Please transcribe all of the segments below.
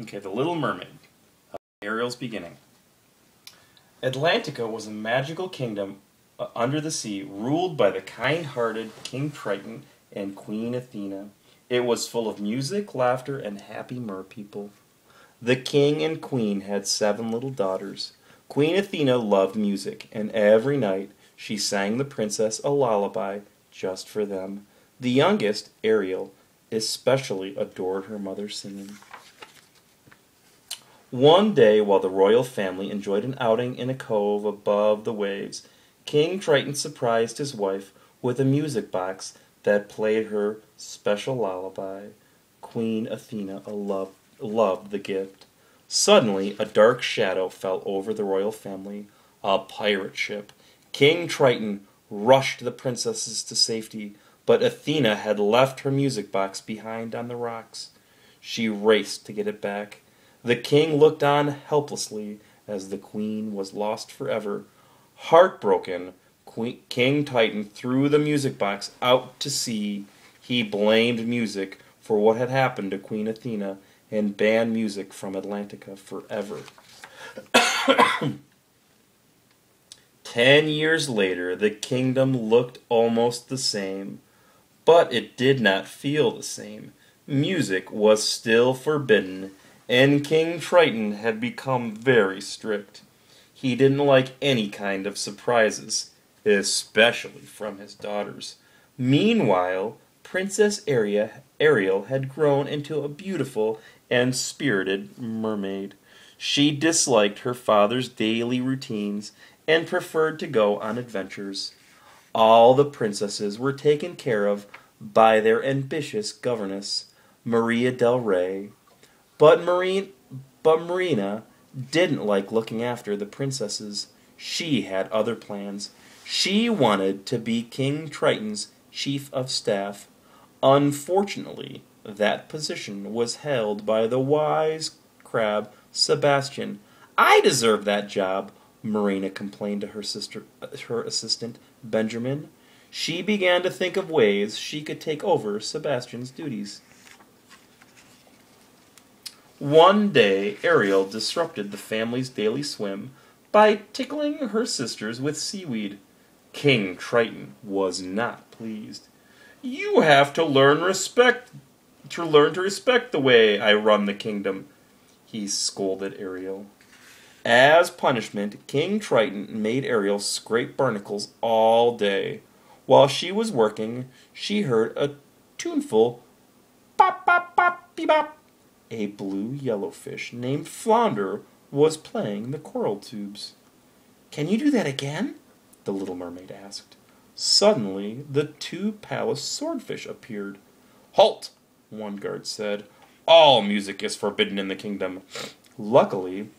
Okay, The Little Mermaid. Ariel's beginning. Atlantica was a magical kingdom under the sea, ruled by the kind-hearted King Triton and Queen Athena. It was full of music, laughter, and happy merpeople. The king and queen had 7 little daughters. Queen Athena loved music, and every night she sang the princess a lullaby just for them. The youngest, Ariel, especially adored her mother's singing. One day, while the royal family enjoyed an outing in a cove above the waves, King Triton surprised his wife with a music box that played her special lullaby. Queen Athena loved the gift. Suddenly, a dark shadow fell over the royal family. A pirate ship. King Triton rushed the princesses to safety, but Athena had left her music box behind on the rocks. She raced to get it back. The king looked on helplessly as the queen was lost forever. Heartbroken, King Triton threw the music box out to sea. He blamed music for what had happened to Queen Athena and banned music from Atlantica forever. 10 years later, the kingdom looked almost the same, but it did not feel the same. Music was still forbidden, and King Triton had become very strict. He didn't like any kind of surprises, especially from his daughters. Meanwhile, Princess Ariel had grown into a beautiful and spirited mermaid. She disliked her father's daily routines and preferred to go on adventures. All the princesses were taken care of by their ambitious governess, Maria del Rey. But Marina didn't like looking after the princesses. She had other plans. She wanted to be King Triton's chief of staff. Unfortunately, that position was held by the wise crab Sebastian. "I deserve that job," Marina complained to her assistant Benjamin. She began to think of ways she could take over Sebastian's duties. One day, Ariel disrupted the family's daily swim by tickling her sisters with seaweed. King Triton was not pleased. "You have to learn to respect the way I run the kingdom," he scolded Ariel. As punishment, King Triton made Ariel scrape barnacles all day. While she was working, she heard a tuneful pop pop pop bebop. A blue yellowfish named Flounder was playing the coral tubes. "Can you do that again?" the little mermaid asked. Suddenly, the 2 palace swordfish appeared. "Halt!" one guard said. "All music is forbidden in the kingdom." Luckily,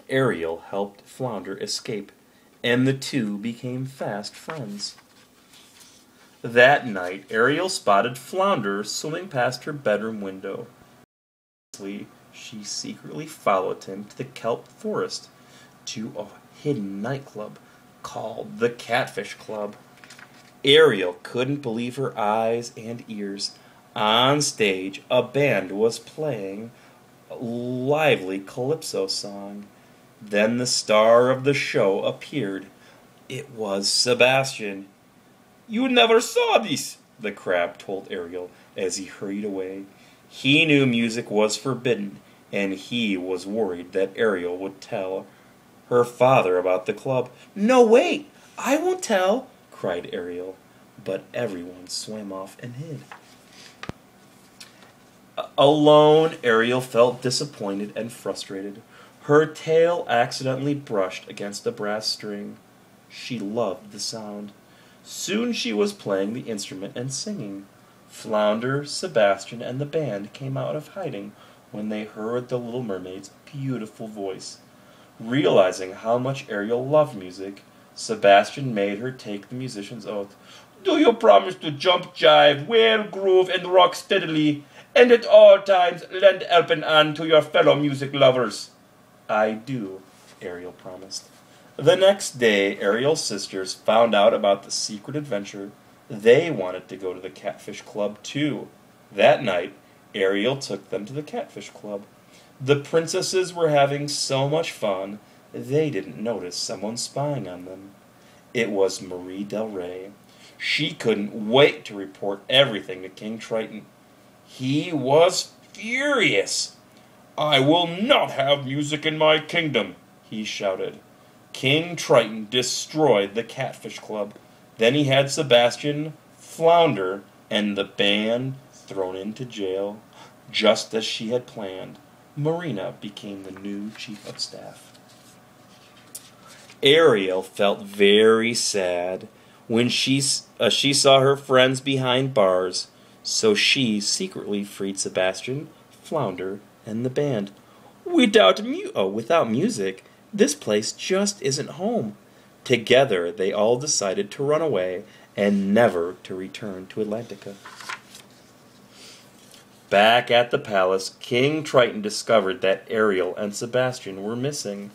Ariel helped Flounder escape, and the 2 became fast friends. That night, Ariel spotted Flounder swimming past her bedroom window. She secretly followed him to the kelp forest, to a hidden nightclub called the Catfish Club. Ariel couldn't believe her eyes and ears. On stage, a band was playing a lively calypso song. Then the star of the show appeared. It was Sebastian. "You never saw this," the crab told Ariel as he hurried away. He knew music was forbidden, and he was worried that Ariel would tell her father about the club. "No, wait! I won't tell!" cried Ariel. But everyone swam off and hid. Alone, Ariel felt disappointed and frustrated. Her tail accidentally brushed against a brass string. She loved the sound. Soon she was playing the instrument and singing. Flounder, Sebastian, and the band came out of hiding when they heard the little mermaid's beautiful voice. Realizing how much Ariel loved music, Sebastian made her take the musician's oath. "Do you promise to jump, jive, wail, groove, and rock steadily, and at all times lend helping hand to your fellow music lovers?" "I do," Ariel promised. The next day, Ariel's sisters found out about the secret adventure. They wanted to go to the Catfish Club too. That night, Ariel took them to the Catfish Club. The princesses were having so much fun, they didn't notice someone spying on them. It was Marie Del Rey. She couldn't wait to report everything to King Triton. He was furious. "I will not have music in my kingdom," he shouted. King Triton destroyed the Catfish Club. Then he had Sebastian, Flounder, and the band thrown into jail. Just as she had planned, Marina became the new chief of staff. Ariel felt very sad when she saw her friends behind bars, so she secretly freed Sebastian, Flounder, and the band. Without music, this place just isn't home. Together, they all decided to run away and never to return to Atlantica. Back at the palace, King Triton discovered that Ariel and Sebastian were missing.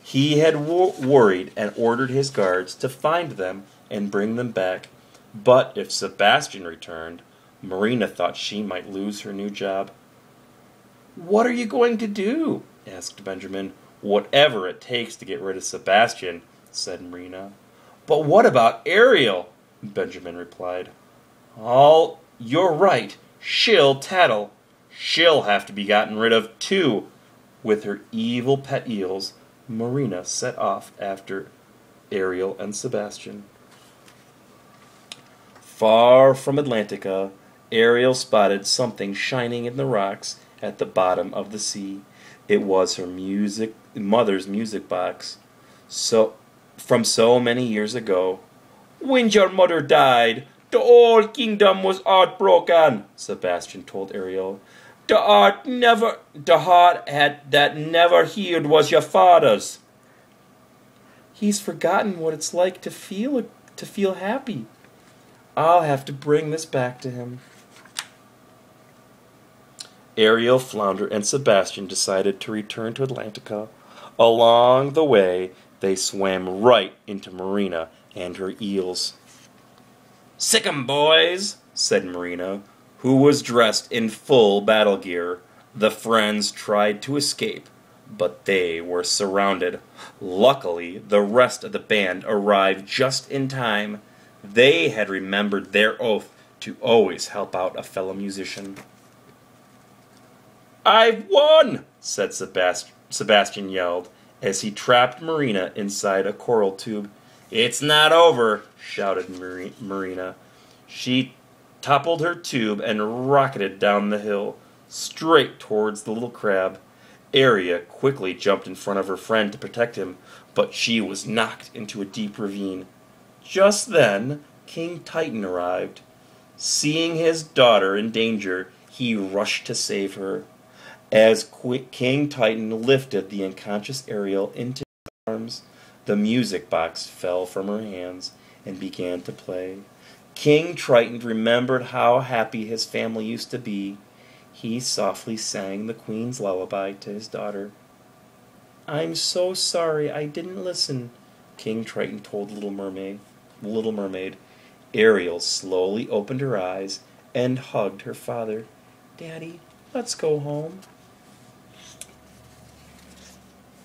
He had worried and ordered his guards to find them and bring them back. But if Sebastian returned, Marina thought she might lose her new job. "What are you going to do?" asked Benjamin. "Whatever it takes to get rid of Sebastian," said Marina. "But what about Ariel?" Benjamin replied. You're right. She'll tattle. She'll have to be gotten rid of too." With her evil pet eels, Marina set off after Ariel and Sebastian. Far from Atlantica, Ariel spotted something shining in the rocks at the bottom of the sea. It was her mother's music box. From so many years ago. "When your mother died, the whole kingdom was heartbroken," Sebastian told Ariel. "The heart that never healed was your father's." "He's forgotten what it's like to feel happy. I'll have to bring this back to him." Ariel, Flounder, and Sebastian decided to return to Atlantica. Along the way, they swam right into Marina and her eels. "Sick 'em, boys," said Marina, who was dressed in full battle gear. The friends tried to escape, but they were surrounded. Luckily, the rest of the band arrived just in time. They had remembered their oath to always help out a fellow musician. "I've won!" said Sebastian yelled, as he trapped Marina inside a coral tube. "It's not over," shouted Marina. She toppled her tube and rocketed down the hill, straight towards the little crab. Ariel quickly jumped in front of her friend to protect him, but she was knocked into a deep ravine. Just then, King Triton arrived. Seeing his daughter in danger, he rushed to save her. As King Triton lifted the unconscious Ariel into his arms, the music box fell from her hands and began to play. King Triton remembered how happy his family used to be. He softly sang the Queen's lullaby to his daughter. "I'm so sorry I didn't listen," King Triton told Little Mermaid. Ariel slowly opened her eyes and hugged her father. "Daddy, let's go home."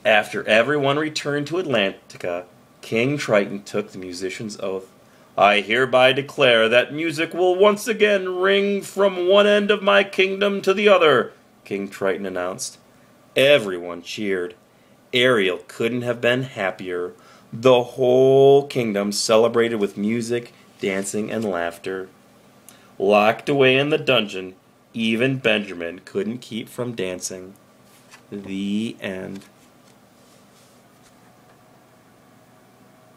After everyone returned to Atlantica, King Triton took the musician's oath. "I hereby declare that music will once again ring from one end of my kingdom to the other," King Triton announced. Everyone cheered. Ariel couldn't have been happier. The whole kingdom celebrated with music, dancing, and laughter. Locked away in the dungeon, even Benjamin couldn't keep from dancing. The end.